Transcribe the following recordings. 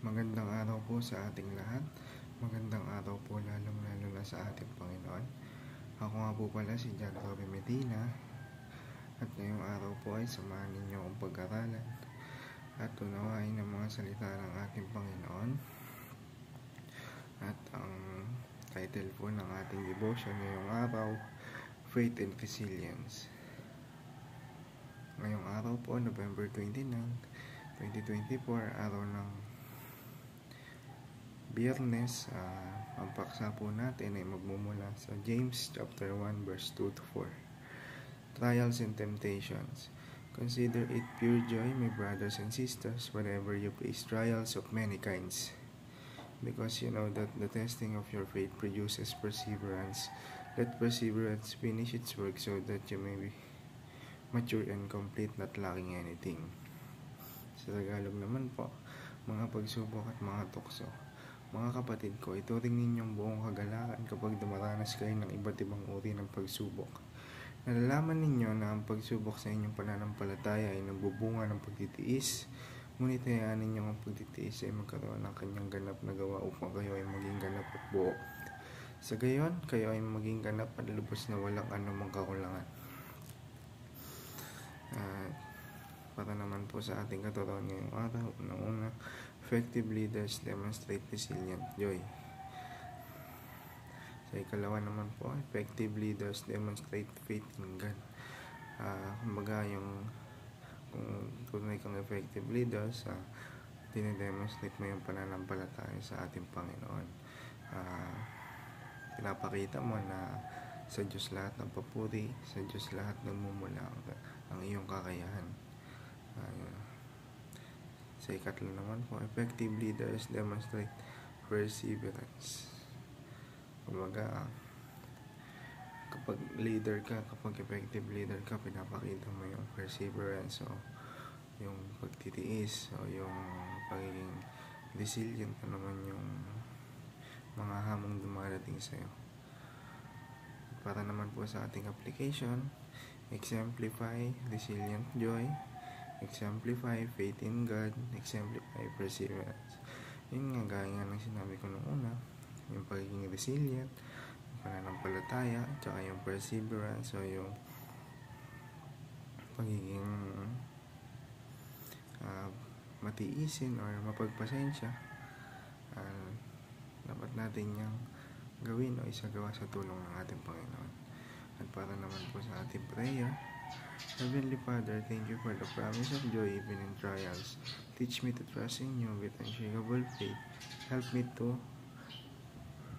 Magandang araw po sa ating lahat. Magandang araw po lalong-lalo na sa ating Panginoon. Ako nga po pala si John Roby Medina. At ngayong araw po ay samahan ninyo ang pag-aralan at unawain ang mga salita ng ating Panginoon. At ang title po ng ating devotion ngayong araw, Faith and Resilience. Ngayong araw po, November 29, 2024, araw ng Biyernes. Ang paksa po natin ay magmumula sa James chapter 1 verse 2 to 4. Trials and temptations. Consider it pure joy, my brothers and sisters, whenever you face trials of many kinds, because you know that the testing of your faith produces perseverance. Let perseverance finish its work, so that you may be mature and complete, not lacking anything. Sa Tagalog naman po, mga pagsubok at mga tukso. Mga kapatid ko, ituring ninyong buong kagalakan kapag dumaranas kayo ng iba't ibang uri ng pagsubok. Nalalaman ninyo na ang pagsubok sa inyong pananampalataya ay nagbubunga ng pagtitiis, ngunit hayaan ninyong ang pagtitiis ay magkaroon ng kanyang ganap na gawa upang kayo ay maging ganap at buo. Sa gayon, kayo ay maging ganap at lubos na walang anumang kakulangan. Para naman po sa ating katuruan ngayong araw, unang-una, effective leaders demonstrate resilient joy. Sa ikalawa naman po, effective leaders demonstrate faith in God. Kumbaga kung tunay kang effective leaders, dinidemonstrate mo yung pananampalataya sa ating Panginoon. Pinapakita mo na sa Diyos lahat ng papuri, sa Diyos lahat nagmumula ang iyong kakayahan. Sa ikatlo naman po, effective leaders demonstrate perseverance. Kumbaga, kapag leader ka, kapag effective leader ka, pinapakita mo yung perseverance o yung pagtitiis o yung pagiging resilient na naman yung mga hamong dumarating sa'yo. Para naman po sa ating application, exemplify resilient joy, exemplify faith in God, exemplify perseverance. Yun nga, gaya nga ng sinabi ko nung una, yung pagiging resilient, yung pananampalataya, tsaka yung perseverance o yung pagiging matiisin or mapagpasensya. Dapat natin yung gawin o isagawa sa tulong ng ating Panginoon. At para naman po sa ating prayer, Heavenly Father, thank you for the promise of joy even in trials. Teach me to trust in you with unshakable faith. Help me to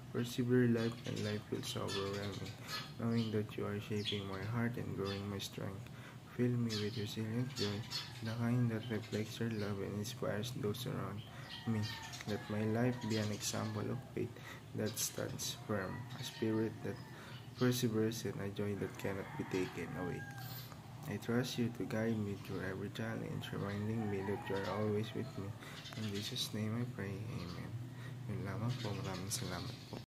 persevere life when life feels overwhelming, knowing that you are shaping my heart and growing my strength. Fill me with resilient joy, the kind that reflects your love and inspires those around me. Let my life be an example of faith that stands firm, a spirit that perseveres, and a joy that cannot be taken away. I trust you to guide me through every challenge, reminding me that you are always with me. In Jesus' name I pray, Amen. Yun lamang po, maraming salamat po.